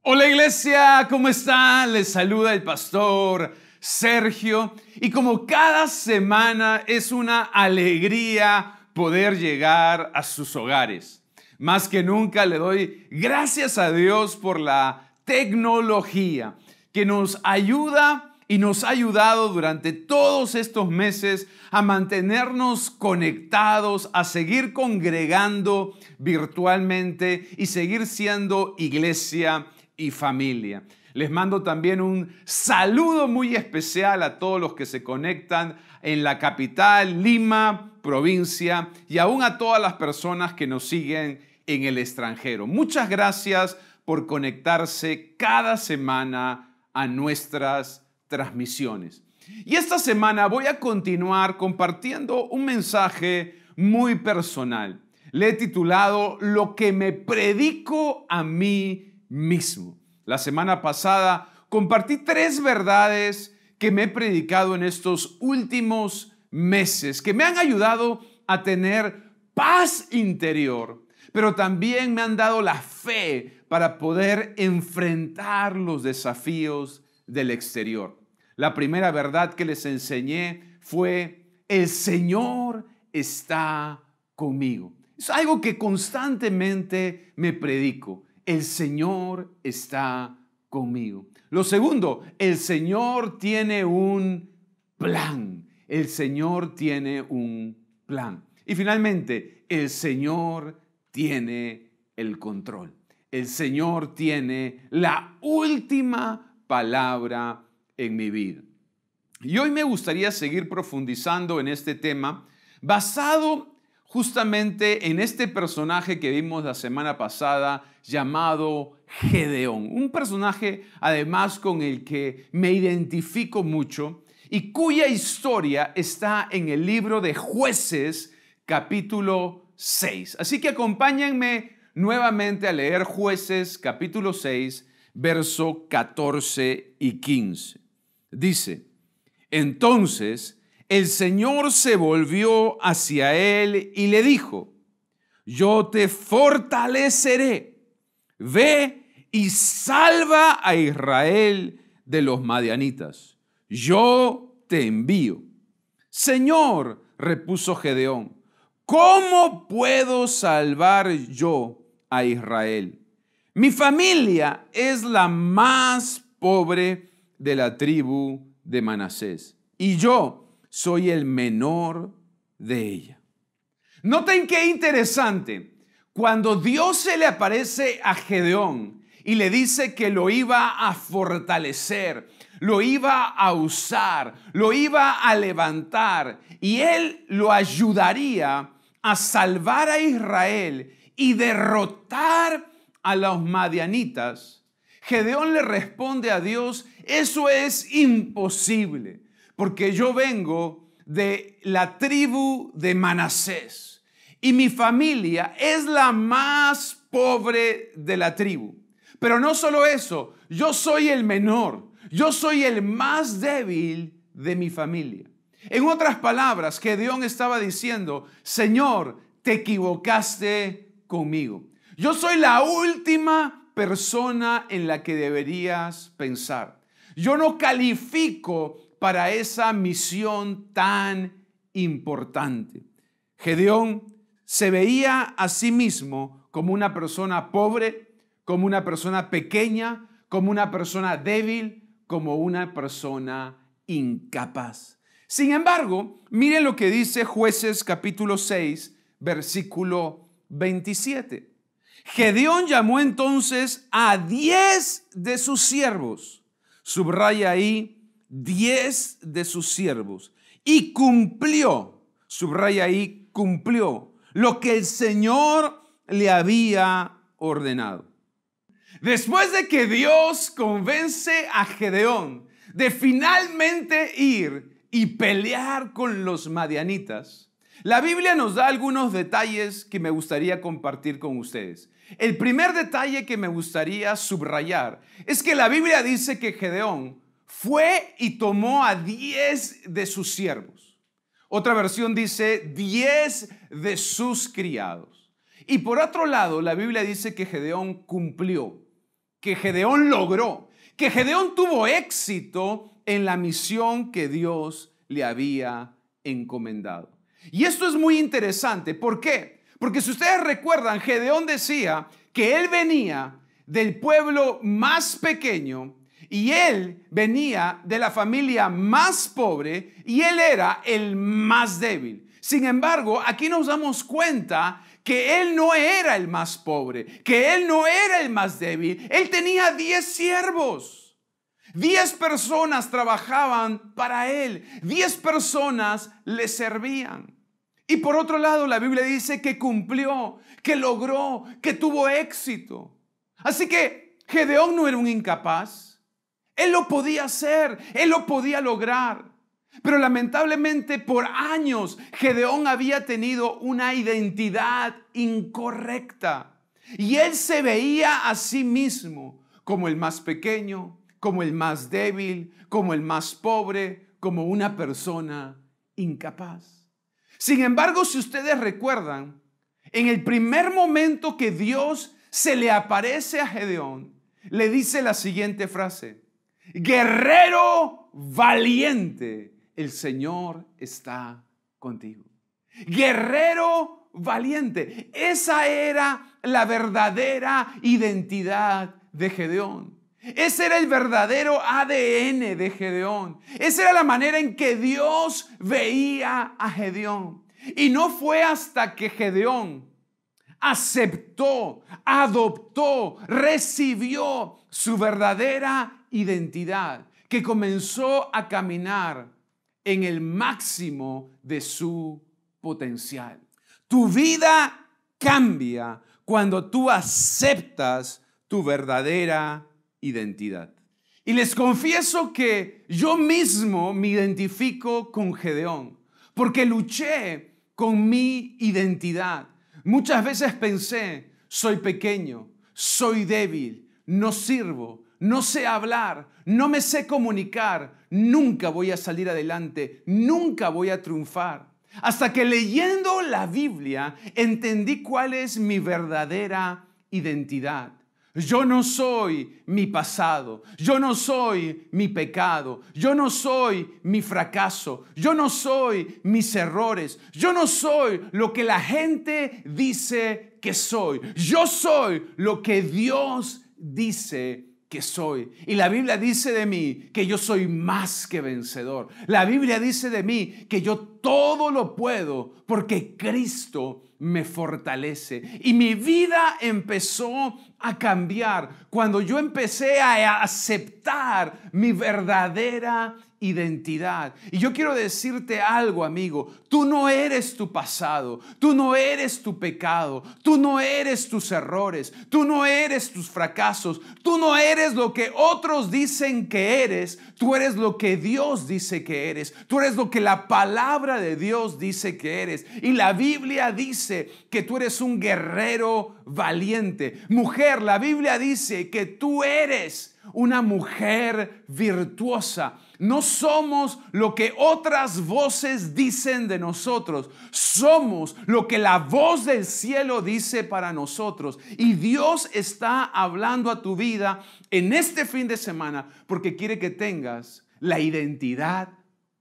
Hola iglesia, ¿cómo están? Les saluda el pastor Sergio y como cada semana es una alegría poder llegar a sus hogares. Más que nunca le doy gracias a Dios por la tecnología que nos ayuda y nos ha ayudado durante todos estos meses a mantenernos conectados, a seguir congregando virtualmente y seguir siendo iglesia y familia. Les mando también un saludo muy especial a todos los que se conectan en la capital, Lima, provincia, y aún a todas las personas que nos siguen en el extranjero. Muchas gracias por conectarse cada semana a nuestras transmisiones. Y esta semana voy a continuar compartiendo un mensaje muy personal. Le he titulado Lo que me predico a mí mismo. La semana pasada compartí 3 verdades que me he predicado en estos últimos meses, que me han ayudado a tener paz interior, pero también me han dado la fe para poder enfrentar los desafíos del exterior. La primera verdad que les enseñé fue: el Señor está conmigo. Es algo que constantemente me predico. El Señor está conmigo. Lo segundo, el Señor tiene un plan. El Señor tiene un plan. Y finalmente, el Señor tiene el control. El Señor tiene la última palabra en mi vida. Y hoy me gustaría seguir profundizando en este tema basado justamente en este personaje que vimos la semana pasada llamado Gedeón. Un personaje además con el que me identifico mucho y cuya historia está en el libro de Jueces capítulo 6. Así que acompáñenme nuevamente a leer Jueces capítulo 6, verso 14 y 15. Dice: entonces el Señor se volvió hacia él y le dijo: yo te fortaleceré, ve y salva a Israel de los madianitas. Yo te envío. Señor, repuso Gedeón, ¿cómo puedo salvar yo a Israel? Mi familia es la más pobre de la tribu de Manasés y yo soy el menor de ella. Noten qué interesante. Cuando Dios se le aparece a Gedeón y le dice que lo iba a fortalecer, lo iba a usar, lo iba a levantar y él lo ayudaría a salvar a Israel y derrotar a los madianitas, Gedeón le responde a Dios: eso es imposible, porque yo vengo de la tribu de Manasés y mi familia es la más pobre de la tribu. Pero no solo eso, yo soy el menor, yo soy el más débil de mi familia. En otras palabras, Gedeón estaba diciendo: Señor, te equivocaste conmigo. Yo soy la última persona en la que deberías pensar. Yo no califico para esa misión tan importante. Gedeón se veía a sí mismo como una persona pobre, como una persona pequeña, como una persona débil, como una persona incapaz. Sin embargo, miren lo que dice Jueces capítulo 6, versículo 27. Gedeón llamó entonces a 10 de sus siervos. Subraya ahí 10 de sus siervos. Y cumplió, subraya ahí, cumplió lo que el Señor le había ordenado. Después de que Dios convence a Gedeón de finalmente ir y pelear con los madianitas, la Biblia nos da algunos detalles que me gustaría compartir con ustedes. El primer detalle que me gustaría subrayar es que la Biblia dice que Gedeón fue y tomó a 10 de sus siervos. Otra versión dice 10 de sus criados. Y por otro lado, la Biblia dice que Gedeón cumplió. que Gedeón logró, que Gedeón tuvo éxito en la misión que Dios le había encomendado. Y esto es muy interesante. ¿Por qué? Porque si ustedes recuerdan, Gedeón decía que él venía del pueblo más pequeño y él venía de la familia más pobre y él era el más débil. Sin embargo, aquí nos damos cuenta que él no era el más pobre, que él no era el más débil. Él tenía 10 siervos. 10 personas trabajaban para él. 10 personas le servían. Y por otro lado, la Biblia dice que cumplió, que logró, que tuvo éxito. Así que Gedeón no era un incapaz. Él lo podía hacer, él lo podía lograr. Pero lamentablemente por años Gedeón había tenido una identidad incorrecta. Y él se veía a sí mismo como el más pequeño, como el más débil, como el más pobre, como una persona incapaz. Sin embargo, si ustedes recuerdan, en el primer momento que Dios se le aparece a Gedeón, le dice la siguiente frase: guerrero valiente, el Señor está contigo. Guerrero valiente. Esa era la verdadera identidad de Gedeón. Ese era el verdadero ADN de Gedeón. Esa era la manera en que Dios veía a Gedeón. Y no fue hasta que Gedeón aceptó, adoptó, recibió su verdadera identidad que comenzó a caminar en el máximo de su potencial. Tu vida cambia cuando tú aceptas tu verdadera identidad. Y les confieso que yo mismo me identifico con Gedeón, porque luché con mi identidad. Muchas veces pensé, soy pequeño, soy débil, no sirvo, no sé hablar, no me sé comunicar, nunca voy a salir adelante, nunca voy a triunfar. Hasta que leyendo la Biblia entendí cuál es mi verdadera identidad. Yo no soy mi pasado, yo no soy mi pecado, yo no soy mi fracaso, yo no soy mis errores, yo no soy lo que la gente dice que soy. Yo soy lo que Dios dice que soy. Y la Biblia dice de mí que yo soy más que vencedor. La Biblia dice de mí que yo todo lo puedo porque Cristo me fortalece. Y mi vida empezó a cambiar cuando yo empecé a aceptar mi verdadera identidad. Y yo quiero decirte algo, amigo. Tú no eres tu pasado. Tú no eres tu pecado. Tú no eres tus errores. Tú no eres tus fracasos. Tú no eres lo que otros dicen que eres. Tú eres lo que Dios dice que eres. Tú eres lo que la palabra de Dios dice que eres. Y la Biblia dice que tú eres un guerrero valiente. Mujer, la Biblia dice que tú eres una mujer virtuosa. No somos lo que otras voces dicen de nosotros. Somos lo que la voz del cielo dice para nosotros. Y Dios está hablando a tu vida en este fin de semana porque quiere que tengas la identidad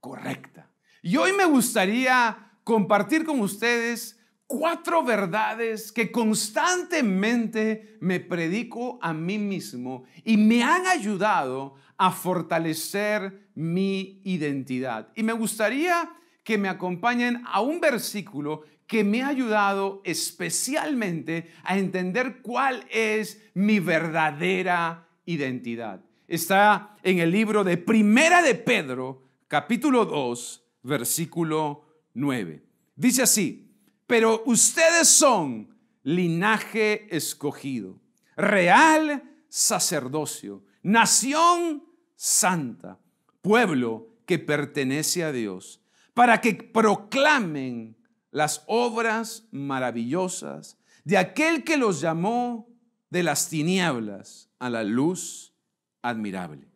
correcta. Y hoy me gustaría compartir con ustedes 4 verdades que constantemente me predico a mí mismo y me han ayudado a fortalecer mi identidad. Y me gustaría que me acompañen a un versículo que me ha ayudado especialmente a entender cuál es mi verdadera identidad. Está en el libro de Primera de Pedro, capítulo 2, versículo 9. Dice así: pero ustedes son linaje escogido, real sacerdocio, nación santa, pueblo que pertenece a Dios, para que proclamen las obras maravillosas de aquel que los llamó de las tinieblas a la luz admirable.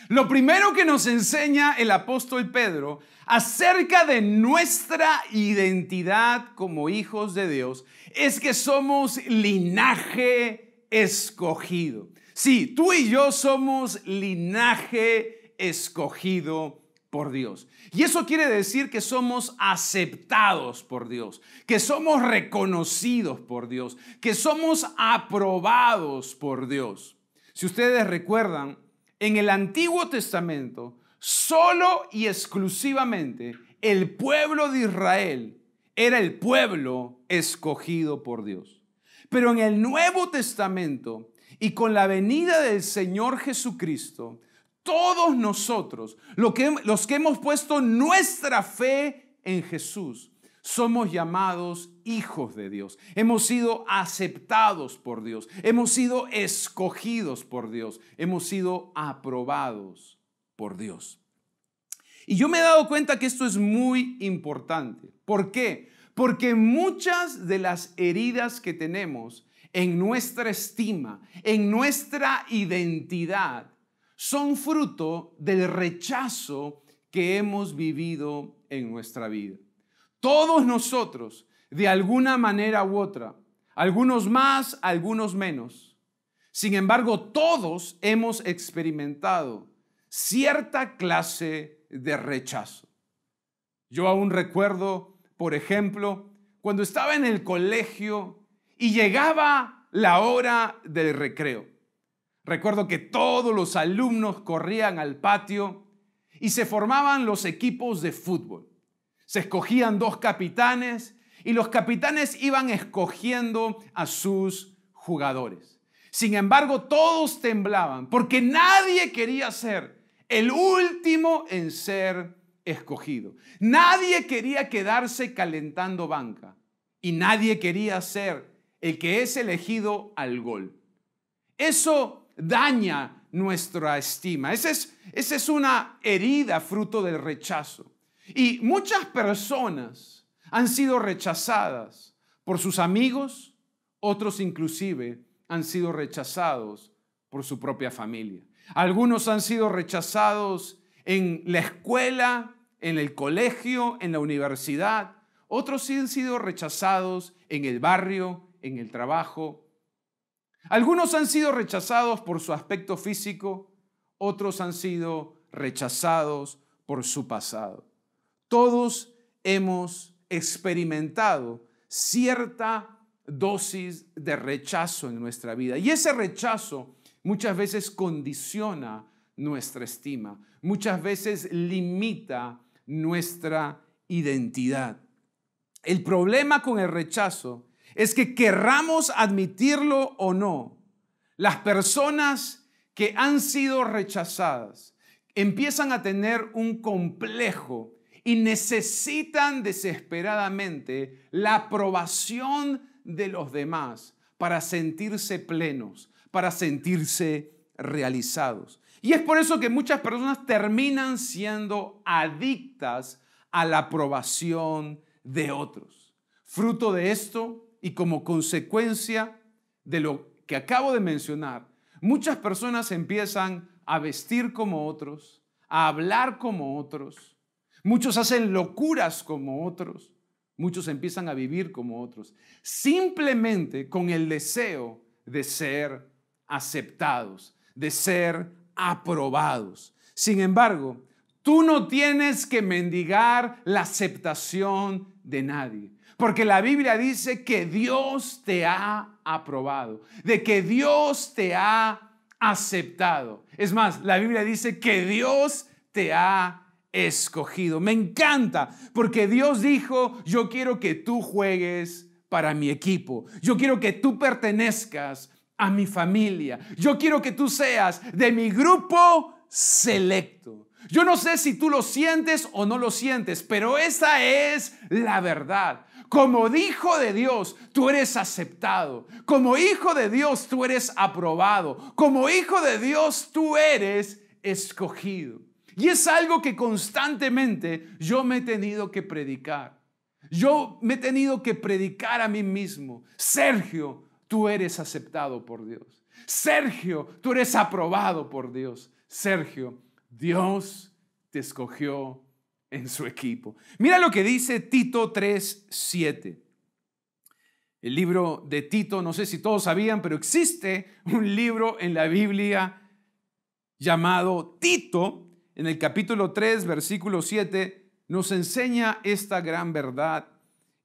Lo primero que nos enseña el apóstol Pedro acerca de nuestra identidad como hijos de Dios es que somos linaje escogido. Sí, tú y yo somos linaje escogido por Dios. Y eso quiere decir que somos aceptados por Dios, que somos reconocidos por Dios, que somos aprobados por Dios. Si ustedes recuerdan, en el Antiguo Testamento, solo y exclusivamente el pueblo de Israel era el pueblo escogido por Dios. Pero en el Nuevo Testamento y con la venida del Señor Jesucristo, todos nosotros, los que hemos puesto nuestra fe en Jesús, somos llamados hijos de Dios. Hemos sido aceptados por Dios. Hemos sido escogidos por Dios. Hemos sido aprobados por Dios. Y yo me he dado cuenta que esto es muy importante. ¿Por qué? Porque muchas de las heridas que tenemos en nuestra estima, en nuestra identidad, son fruto del rechazo que hemos vivido en nuestra vida. Todos nosotros, de alguna manera u otra, algunos más, algunos menos. Sin embargo, todos hemos experimentado cierta clase de rechazo. Yo aún recuerdo, por ejemplo, cuando estaba en el colegio y llegaba la hora del recreo. Recuerdo que todos los alumnos corrían al patio y se formaban los equipos de fútbol. Se escogían 2 capitanes y los capitanes iban escogiendo a sus jugadores. Sin embargo, todos temblaban porque nadie quería ser el último en ser escogido. Nadie quería quedarse calentando banca y nadie quería ser el que es elegido al gol. Eso daña nuestra estima. Esa es una herida fruto del rechazo. Y muchas personas han sido rechazadas por sus amigos, otros inclusive han sido rechazados por su propia familia. Algunos han sido rechazados en la escuela, en el colegio, en la universidad. Otros sí han sido rechazados en el barrio, en el trabajo. Algunos han sido rechazados por su aspecto físico, otros han sido rechazados por su pasado. Todos hemos experimentado cierta dosis de rechazo en nuestra vida y ese rechazo muchas veces condiciona nuestra estima, muchas veces limita nuestra identidad. El problema con el rechazo es que querramos admitirlo o no, las personas que han sido rechazadas empiezan a tener un complejo y necesitan desesperadamente la aprobación de los demás para sentirse plenos, para sentirse realizados. Y es por eso que muchas personas terminan siendo adictas a la aprobación de otros. Fruto de esto y como consecuencia de lo que acabo de mencionar, muchas personas empiezan a vestir como otros, a hablar como otros. Muchos hacen locuras como otros. Muchos empiezan a vivir como otros, simplemente con el deseo de ser aceptados, de ser aprobados. Sin embargo, tú no tienes que mendigar la aceptación de nadie, porque la Biblia dice que Dios te ha aprobado, de que Dios te ha aceptado. Es más, la Biblia dice que Dios te ha escogido. Me encanta porque Dios dijo, yo quiero que tú juegues para mi equipo. Yo quiero que tú pertenezcas a mi familia. Yo quiero que tú seas de mi grupo selecto. Yo no sé si tú lo sientes o no lo sientes, pero esa es la verdad. Como hijo de Dios, tú eres aceptado. Como hijo de Dios, tú eres aprobado. Como hijo de Dios, tú eres escogido. Y es algo que constantemente yo me he tenido que predicar. Yo me he tenido que predicar a mí mismo. Sergio, tú eres aceptado por Dios. Sergio, tú eres aprobado por Dios. Sergio, Dios te escogió en su equipo. Mira lo que dice Tito 3:7. El libro de Tito, no sé si todos sabían, pero existe un libro en la Biblia llamado Tito. En el capítulo 3, versículo 7, nos enseña esta gran verdad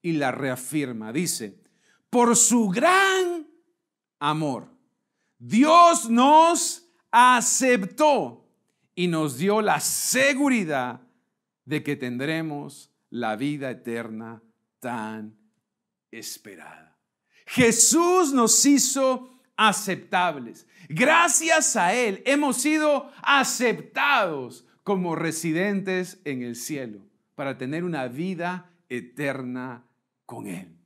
y la reafirma. Dice, por su gran amor, Dios nos aceptó y nos dio la seguridad de que tendremos la vida eterna tan esperada. Jesús nos hizo aceptables. Gracias a Él hemos sido aceptados como residentes en el cielo para tener una vida eterna con Él.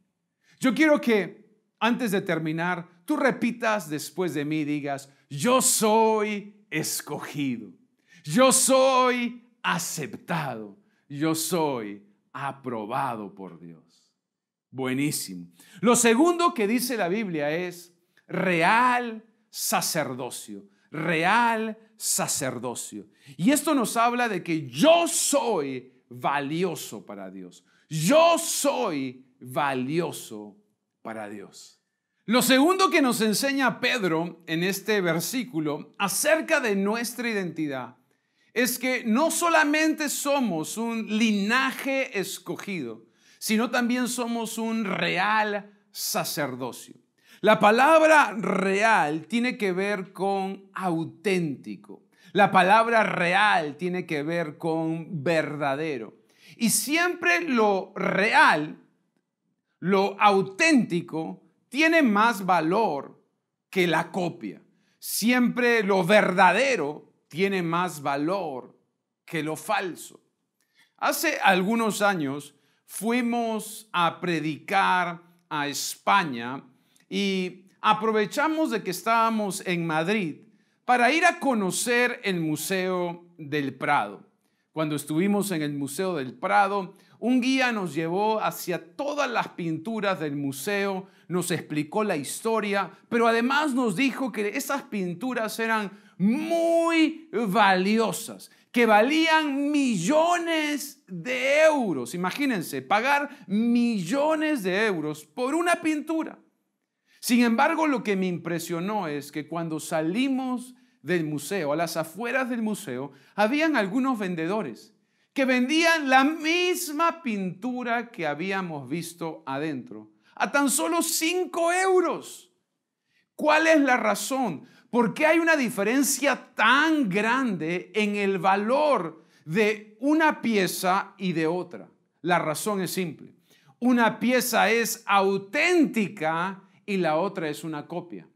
Yo quiero que antes de terminar, tú repitas después de mí y digas, yo soy escogido, yo soy aceptado, yo soy aprobado por Dios. Buenísimo. Lo segundo que dice la Biblia es real sacerdocio, real sacerdocio. Y esto nos habla de que yo soy valioso para Dios. Yo soy valioso para Dios. Lo segundo que nos enseña Pedro en este versículo acerca de nuestra identidad es que no solamente somos un linaje escogido, sino también somos un real sacerdocio. La palabra real tiene que ver con auténtico. La palabra real tiene que ver con verdadero. Y siempre lo real, lo auténtico, tiene más valor que la copia. Siempre lo verdadero tiene más valor que lo falso. Hace algunos años fuimos a predicar a España y aprovechamos de que estábamos en Madrid para ir a conocer el Museo del Prado. Cuando estuvimos en el Museo del Prado, un guía nos llevó hacia todas las pinturas del museo, nos explicó la historia, pero además nos dijo que esas pinturas eran muy valiosas, que valían millones de euros. Imagínense, pagar millones de euros por una pintura. Sin embargo, lo que me impresionó es que cuando salimos del museo, a las afueras del museo, habían algunos vendedores que vendían la misma pintura que habíamos visto adentro, a tan solo 5 euros. ¿Cuál es la razón? ¿Por qué hay una diferencia tan grande en el valor de una pieza y de otra? La razón es simple. Una pieza es auténtica y la otra es una copia.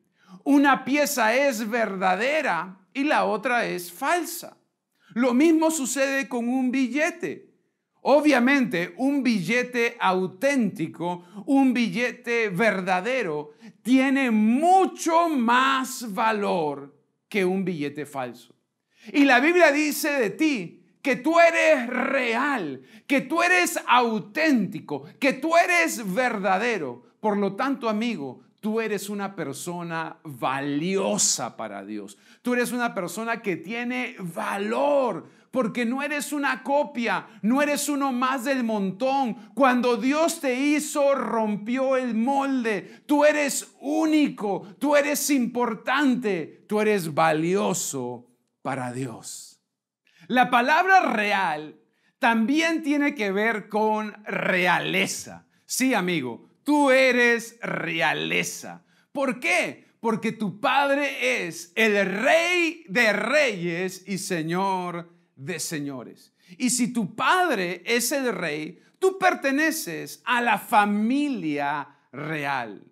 Una pieza es verdadera y la otra es falsa. Lo mismo sucede con un billete. Obviamente, un billete auténtico, un billete verdadero, tiene mucho más valor que un billete falso. Y la Biblia dice de ti que tú eres real, que tú eres auténtico, que tú eres verdadero. Por lo tanto, amigo, tú eres una persona valiosa para Dios. Tú eres una persona que tiene valor, porque no eres una copia, no eres uno más del montón. Cuando Dios te hizo, rompió el molde. Tú eres único, tú eres importante, tú eres valioso para Dios. La palabra real también tiene que ver con realeza. Sí, amigo. Tú eres realeza. ¿Por qué? Porque tu Padre es el Rey de Reyes y Señor de señores. Y si tu Padre es el Rey, tú perteneces a la familia real.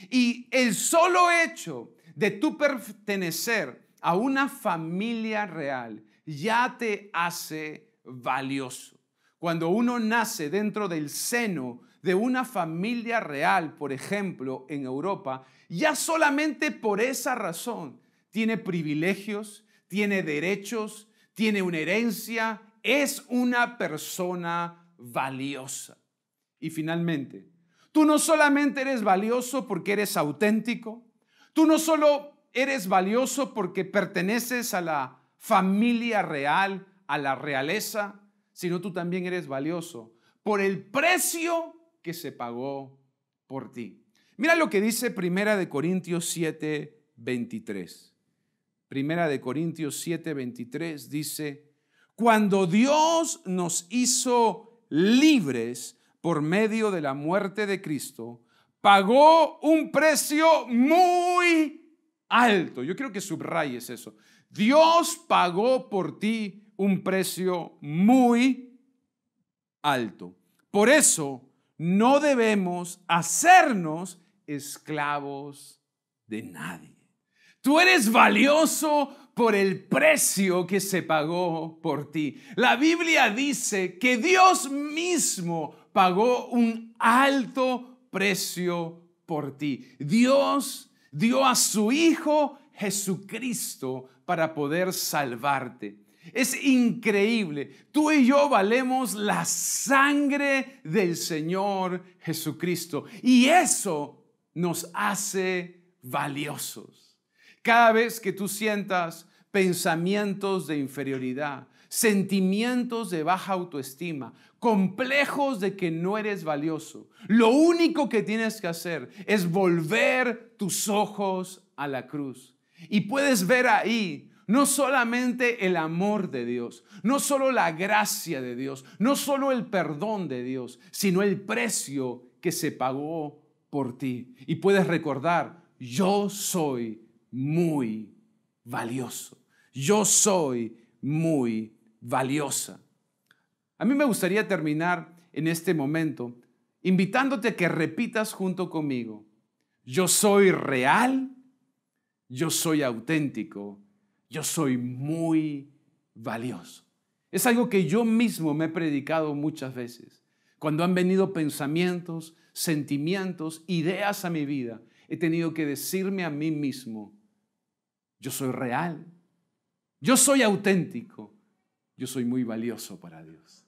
Y el solo hecho de tú pertenecer a una familia real ya te hace valioso. Cuando uno nace dentro del seno de una familia real, por ejemplo, en Europa, ya solamente por esa razón tiene privilegios, tiene derechos, tiene una herencia, es una persona valiosa. Y finalmente, tú no solamente eres valioso porque eres auténtico, tú no solo eres valioso porque perteneces a la familia real, a la realeza, sino tú también eres valioso por el precio que se pagó por ti. Mira lo que dice Primera de Corintios 7:23. Primera de Corintios 7:23 dice: cuando Dios nos hizo libres por medio de la muerte de Cristo, pagó un precio muy alto. Yo quiero que subrayes eso. Dios pagó por ti un precio muy alto. Por eso no debemos hacernos esclavos de nadie. Tú eres valioso por el precio que se pagó por ti. La Biblia dice que Dios mismo pagó un alto precio por ti. Dios dio a su Hijo Jesucristo para poder salvarte. Es increíble. Tú y yo valemos la sangre del Señor Jesucristo y eso nos hace valiosos. Cada vez que tú sientas pensamientos de inferioridad, sentimientos de baja autoestima, complejos de que no eres valioso, lo único que tienes que hacer es volver tus ojos a la cruz. Y puedes ver ahí no solamente el amor de Dios, no solo la gracia de Dios, no solo el perdón de Dios, sino el precio que se pagó por ti. Y puedes recordar, yo soy muy valioso. Yo soy muy valiosa. A mí me gustaría terminar en este momento invitándote a que repitas junto conmigo: yo soy real, yo soy auténtico, yo soy muy valioso. Es algo que yo mismo me he predicado muchas veces. Cuando han venido pensamientos, sentimientos, ideas a mi vida, he tenido que decirme a mí mismo: yo soy real, yo soy auténtico, yo soy muy valioso para Dios.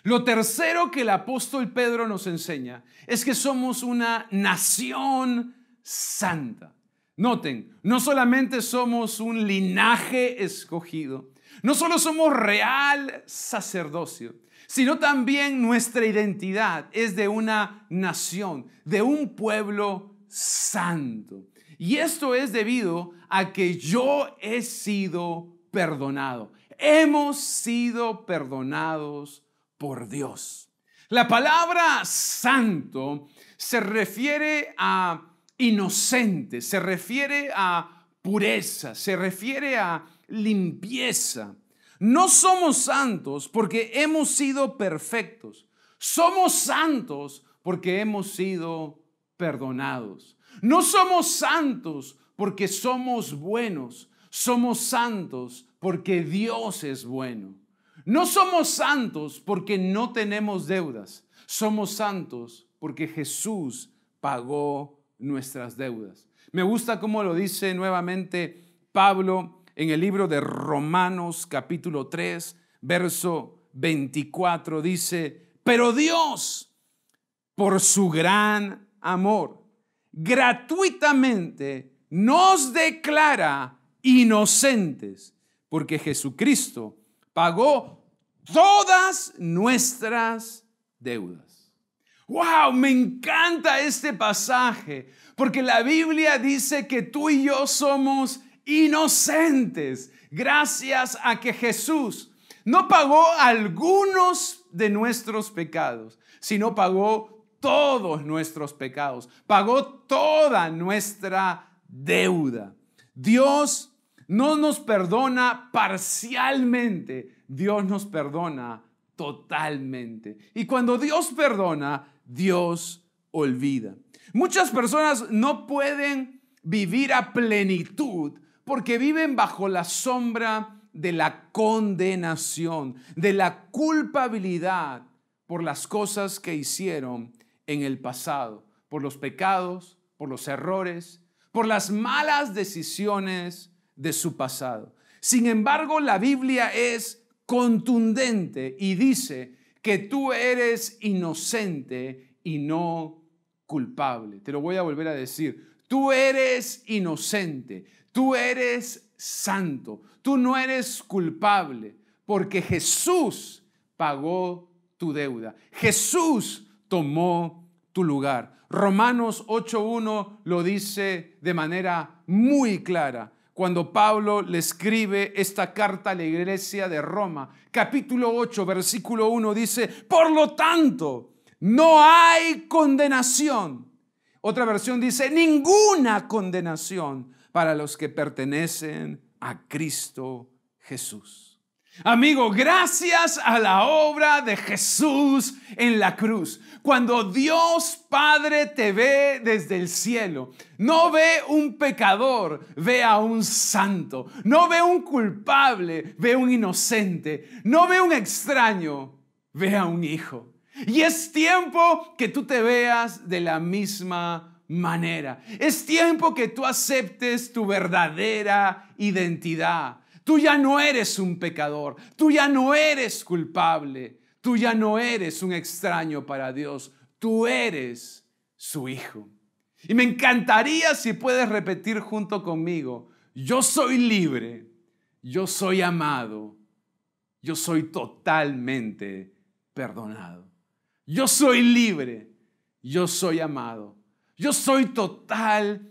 Lo tercero que el apóstol Pedro nos enseña es que somos una nación santa. Noten, no solamente somos un linaje escogido, no solo somos real sacerdocio, sino también nuestra identidad es de una nación, de un pueblo santo. Y esto es debido a que yo he sido perdonado. Hemos sido perdonados por Dios. La palabra santo se refiere a inocente, se refiere a pureza, se refiere a limpieza. No somos santos porque hemos sido perfectos. Somos santos porque hemos sido perdonados. No somos santos porque somos buenos. Somos santos porque Dios es bueno. No somos santos porque no tenemos deudas. Somos santos porque Jesús pagó nuestras deudas. Me gusta cómo lo dice nuevamente Pablo en el libro de Romanos capítulo 3, verso 24. Dice: pero Dios, por su gran amor, gratuitamente nos declara inocentes, porque Jesucristo pagó todas nuestras deudas. ¡Wow! Me encanta este pasaje, porque la Biblia dice que tú y yo somos inocentes gracias a que Jesús no pagó algunos de nuestros pecados, sino pagó todos nuestros pecados, pagó toda nuestra deuda. Dios no nos perdona parcialmente, Dios nos perdona totalmente. Y cuando Dios perdona, Dios olvida. Muchas personas no pueden vivir a plenitud porque viven bajo la sombra de la condenación, de la culpabilidad por las cosas que hicieron en el pasado, por los pecados, por los errores, por las malas decisiones de su pasado. Sin embargo, la Biblia es contundente y dice que tú eres inocente y no culpable. Te lo voy a volver a decir. Tú eres inocente, tú eres santo, tú no eres culpable, porque Jesús pagó tu deuda. Jesús tomó tu tu lugar. Romanos 8:1 lo dice de manera muy clara cuando Pablo le escribe esta carta a la iglesia de Roma. Capítulo 8, versículo 1 dice: por lo tanto, no hay condenación. Otra versión dice: ninguna condenación para los que pertenecen a Cristo Jesús. Amigo, gracias a la obra de Jesús en la cruz, cuando Dios Padre te ve desde el cielo, no ve un pecador, ve a un santo. No ve un culpable, ve un inocente. No ve un extraño, ve a un hijo. Y es tiempo que tú te veas de la misma manera. Es tiempo que tú aceptes tu verdadera identidad. Tú ya no eres un pecador, tú ya no eres culpable, tú ya no eres un extraño para Dios, tú eres su hijo. Y me encantaría si puedes repetir junto conmigo: yo soy libre, yo soy amado, yo soy totalmente perdonado. Yo soy libre, yo soy amado, yo soy totalmente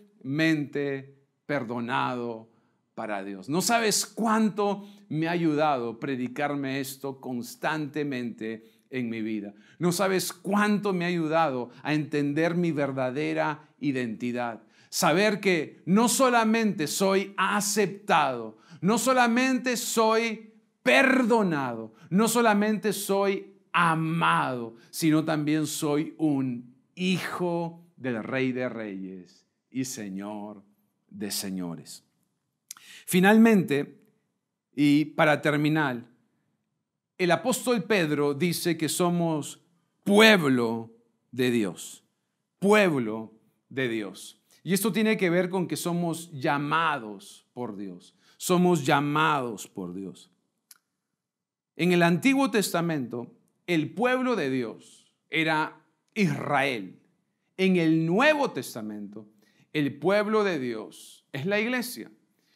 perdonado para Dios. No sabes cuánto me ha ayudado predicarme esto constantemente en mi vida. No sabes cuánto me ha ayudado a entender mi verdadera identidad. Saber que no solamente soy aceptado, no solamente soy perdonado, no solamente soy amado, sino también soy un hijo del Rey de Reyes y Señor de señores. Finalmente, y para terminar, el apóstol Pedro dice que somos pueblo de Dios. Pueblo de Dios. Y esto tiene que ver con que somos llamados por Dios. Somos llamados por Dios. En el Antiguo Testamento, el pueblo de Dios era Israel. En el Nuevo Testamento, el pueblo de Dios es la iglesia.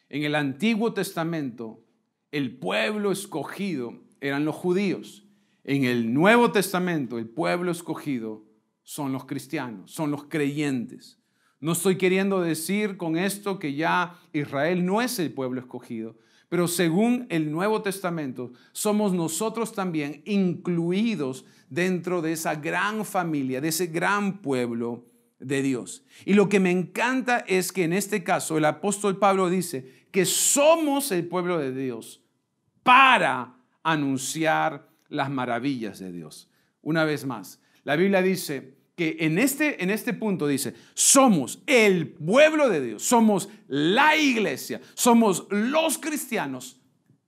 En el Antiguo Testamento, el pueblo escogido eran los judíos. En el Nuevo Testamento, el pueblo escogido son los cristianos, son los creyentes. No estoy queriendo decir con esto que ya Israel no es el pueblo escogido, pero según el Nuevo Testamento, somos nosotros también incluidos dentro de esa gran familia, de ese gran pueblo de Dios. Y lo que me encanta es que en este caso el apóstol Pablo dice que somos el pueblo de Dios para anunciar las maravillas de Dios. Una vez más, la Biblia dice que en este punto dice, somos el pueblo de Dios, somos la iglesia, somos los cristianos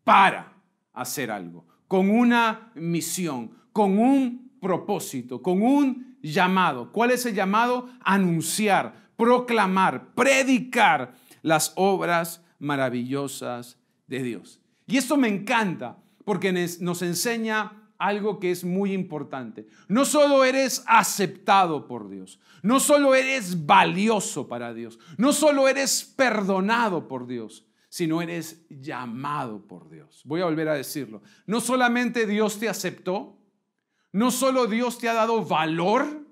para hacer algo, con una misión, con un propósito, con un llamado. ¿Cuál es el llamado? Anunciar, proclamar, predicar las obras maravillosas de Dios. Y esto me encanta porque nos enseña algo que es muy importante. No solo eres aceptado por Dios, no solo eres valioso para Dios, no solo eres perdonado por Dios, sino eres llamado por Dios. Voy a volver a decirlo. No solamente Dios te aceptó, no solo Dios te ha dado valor,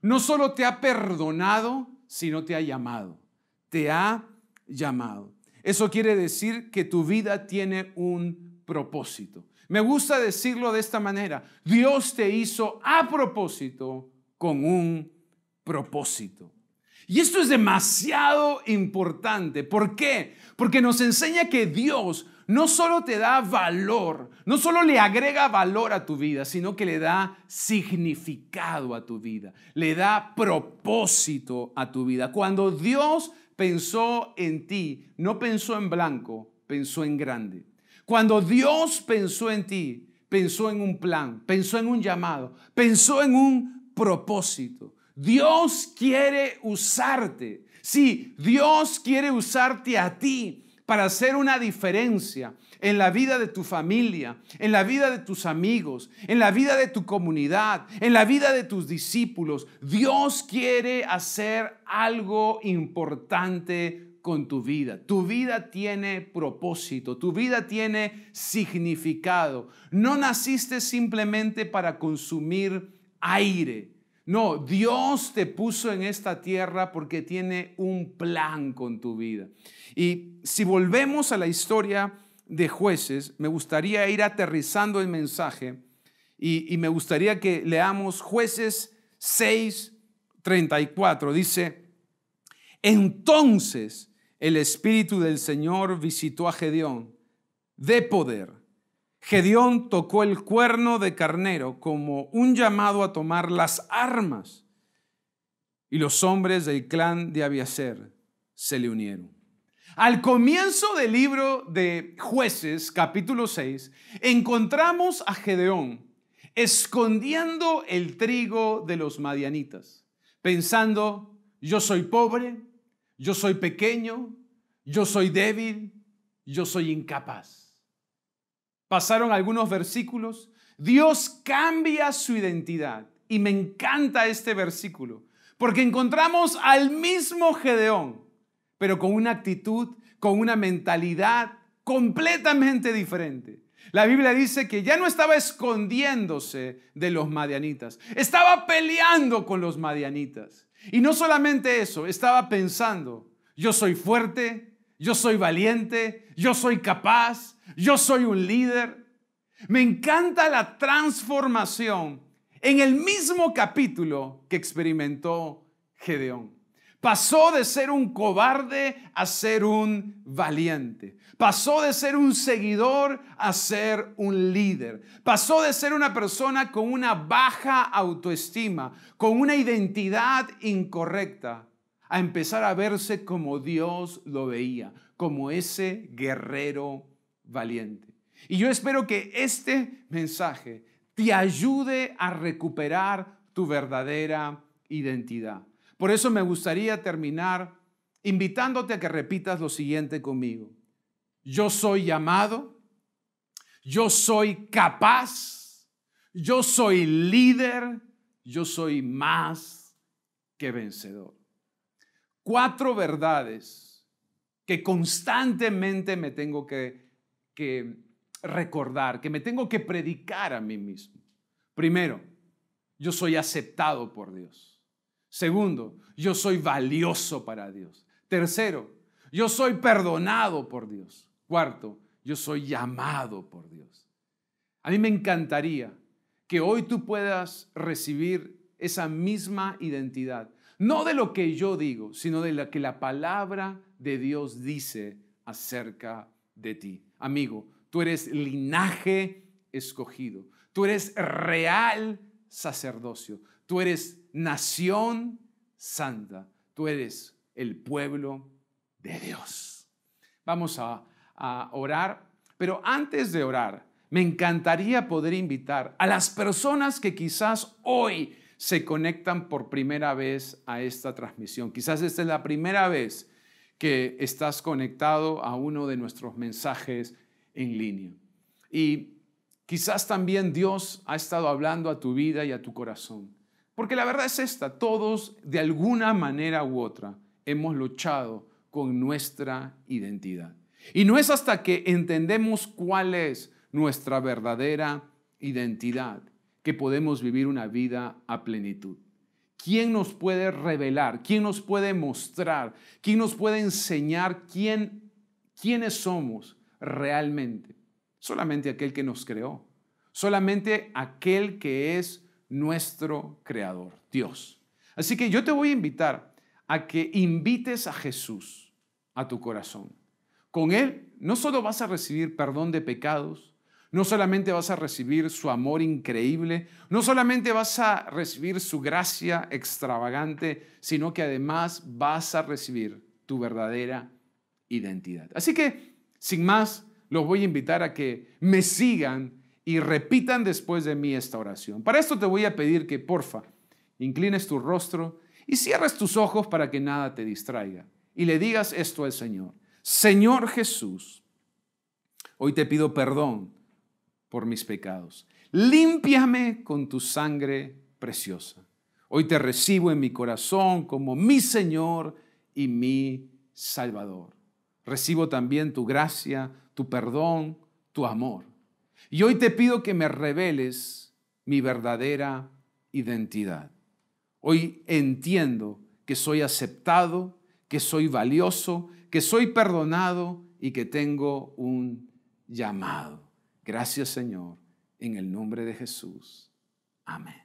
no solo te ha perdonado, sino te ha llamado. Te ha llamado. Eso quiere decir que tu vida tiene un propósito. Me gusta decirlo de esta manera. Dios te hizo a propósito con un propósito. Y esto es demasiado importante. ¿Por qué? Porque nos enseña que Dios no solo te da valor, no solo le agrega valor a tu vida, sino que le da significado a tu vida, le da propósito a tu vida. Cuando Dios pensó en ti, no pensó en blanco, pensó en grande. Cuando Dios pensó en ti, pensó en un plan, pensó en un llamado, pensó en un propósito. Dios quiere usarte. Sí, Dios quiere usarte a ti para hacer una diferencia en la vida de tu familia, en la vida de tus amigos, en la vida de tu comunidad, en la vida de tus discípulos. Dios quiere hacer algo importante con tu vida. Tu vida tiene propósito, tu vida tiene significado. No naciste simplemente para consumir aire. No, Dios te puso en esta tierra porque tiene un plan con tu vida. Y si volvemos a la historia de Jueces, me gustaría ir aterrizando el mensaje y me gustaría que leamos Jueces 6:34. Dice: entonces el Espíritu del Señor visitó a Gedeón de poder. Gedeón tocó el cuerno de carnero como un llamado a tomar las armas, y los hombres del clan de Abiaser se le unieron. Al comienzo del libro de Jueces, capítulo 6, encontramos a Gedeón escondiendo el trigo de los madianitas, pensando: yo soy pobre, yo soy pequeño, yo soy débil, yo soy incapaz. Pasaron algunos versículos, Dios cambia su identidad y me encanta este versículo porque encontramos al mismo Gedeón, pero con una actitud, con una mentalidad completamente diferente. La Biblia dice que ya no estaba escondiéndose de los madianitas, estaba peleando con los madianitas. Y no solamente eso, estaba pensando: yo soy fuerte, yo soy valiente, yo soy capaz, yo soy un líder. Me encanta la transformación en el mismo capítulo que experimentó Gedeón. Pasó de ser un cobarde a ser un valiente. Pasó de ser un seguidor a ser un líder. Pasó de ser una persona con una baja autoestima, con una identidad incorrecta, a empezar a verse como Dios lo veía, como ese guerrero valiente. Y yo espero que este mensaje te ayude a recuperar tu verdadera identidad. Por eso me gustaría terminar invitándote a que repitas lo siguiente conmigo: yo soy llamado, yo soy capaz, yo soy líder, yo soy más que vencedor. 4 verdades que constantemente me tengo que recordar, que me tengo que predicar a mí mismo. Primero, yo soy aceptado por Dios. Segundo, yo soy valioso para Dios. Tercero, yo soy perdonado por Dios. Cuarto, yo soy llamado por Dios. A mí me encantaría que hoy tú puedas recibir esa misma identidad, no de lo que yo digo, sino de lo que la palabra de Dios dice acerca de ti. Amigo, tú eres linaje escogido, tú eres real sacerdocio, tú eres nación santa, tú eres el pueblo de Dios. Vamos a orar, pero antes de orar, me encantaría poder invitar a las personas que quizás hoy se conectan por primera vez a esta transmisión. Quizás esta es la primera vez que estás conectado a uno de nuestros mensajes en línea. Y quizás también Dios ha estado hablando a tu vida y a tu corazón. Porque la verdad es esta: todos de alguna manera u otra hemos luchado con nuestra identidad. Y no es hasta que entendemos cuál es nuestra verdadera identidad que podemos vivir una vida a plenitud. ¿Quién nos puede revelar? ¿Quién nos puede mostrar? ¿Quién nos puede enseñar quiénes somos realmente? Solamente aquel que nos creó. Solamente aquel que es nuestro creador, Dios. Así que yo te voy a invitar a que invites a Jesús a tu corazón. Con Él no solo vas a recibir perdón de pecados, no solamente vas a recibir su amor increíble, no solamente vas a recibir su gracia extravagante, sino que además vas a recibir tu verdadera identidad. Así que, sin más, los voy a invitar a que me sigan y repitan después de mí esta oración. Para esto te voy a pedir que, porfa, inclines tu rostro y cierres tus ojos para que nada te distraiga. Y le digas esto al Señor: Señor Jesús, hoy te pido perdón por mis pecados. Límpiame con tu sangre preciosa. Hoy te recibo en mi corazón como mi Señor y mi Salvador. Recibo también tu gracia, tu perdón, tu amor. Y hoy te pido que me reveles mi verdadera identidad. Hoy entiendo que soy aceptado, que soy valioso, que soy perdonado y que tengo un llamado. Gracias, Señor, en el nombre de Jesús. Amén.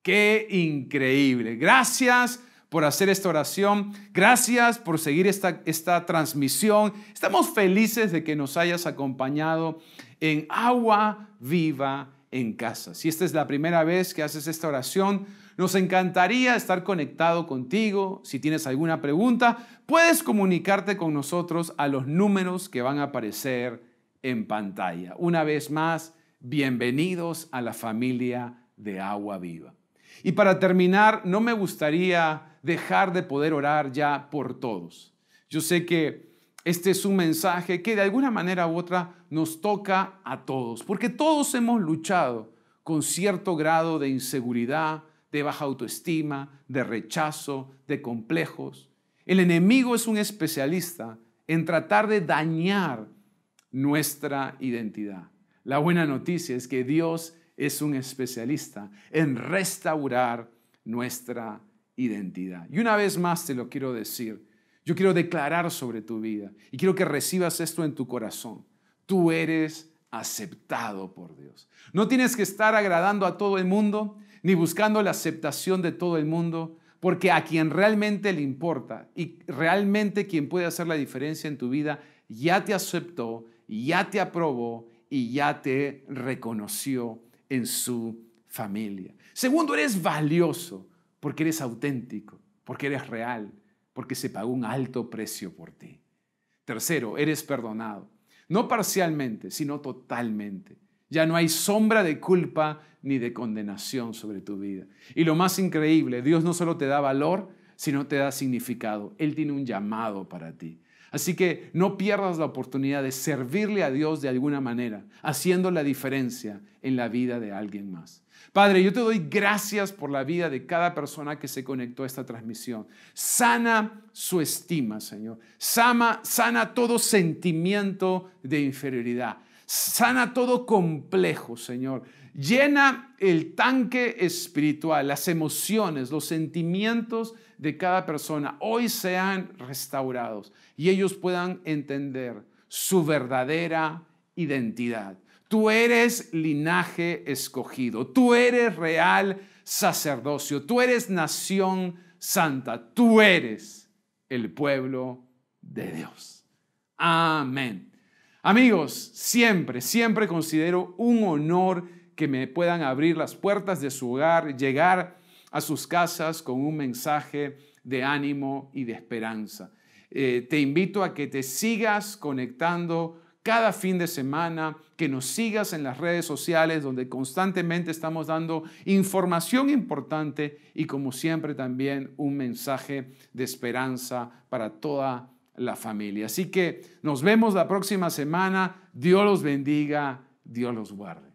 ¡Qué increíble! Gracias por hacer esta oración. Gracias por seguir esta transmisión. Estamos felices de que nos hayas acompañado en Agua Viva en Casa. Si esta es la primera vez que haces esta oración, nos encantaría estar conectado contigo. Si tienes alguna pregunta, puedes comunicarte con nosotros a los números que van a aparecer en pantalla. Una vez más, bienvenidos a la familia de Agua Viva. Y para terminar, no me gustaría dejar de poder orar ya por todos. Yo sé que este es un mensaje que de alguna manera u otra nos toca a todos, porque todos hemos luchado con cierto grado de inseguridad, de baja autoestima, de rechazo, de complejos. El enemigo es un especialista en tratar de dañar nuestra identidad. La buena noticia es que Dios es un especialista en restaurar nuestra identidad. Y una vez más te lo quiero decir, yo quiero declarar sobre tu vida y quiero que recibas esto en tu corazón. Tú eres aceptado por Dios. No tienes que estar agradando a todo el mundo ni buscando la aceptación de todo el mundo, porque a quien realmente le importa y realmente quien puede hacer la diferencia en tu vida ya te aceptó, ya te aprobó y ya te reconoció en su familia. Segundo, eres valioso porque eres auténtico, porque eres real, porque se pagó un alto precio por ti. Tercero, eres perdonado, no parcialmente, sino totalmente. Ya no hay sombra de culpa ni de condenación sobre tu vida. Y lo más increíble, Dios no solo te da valor, sino te da significado. Él tiene un llamado para ti. Así que no pierdas la oportunidad de servirle a Dios de alguna manera, haciendo la diferencia en la vida de alguien más. Padre, yo te doy gracias por la vida de cada persona que se conectó a esta transmisión. Sana su estima, Señor. Sana todo sentimiento de inferioridad. Sana todo complejo, Señor. Llena el tanque espiritual, las emociones, los sentimientos de cada persona hoy sean restaurados y ellos puedan entender su verdadera identidad. Tú eres linaje escogido, tú eres real sacerdocio, tú eres nación santa, tú eres el pueblo de Dios. Amén. Amigos, siempre considero un honor que me puedan abrir las puertas de su hogar, llegar a sus casas con un mensaje de ánimo y de esperanza. Te invito a que te sigas conectando cada fin de semana, que nos sigas en las redes sociales donde constantemente estamos dando información importante y como siempre también un mensaje de esperanza para toda la familia. Así que nos vemos la próxima semana. Dios los bendiga, Dios los guarde.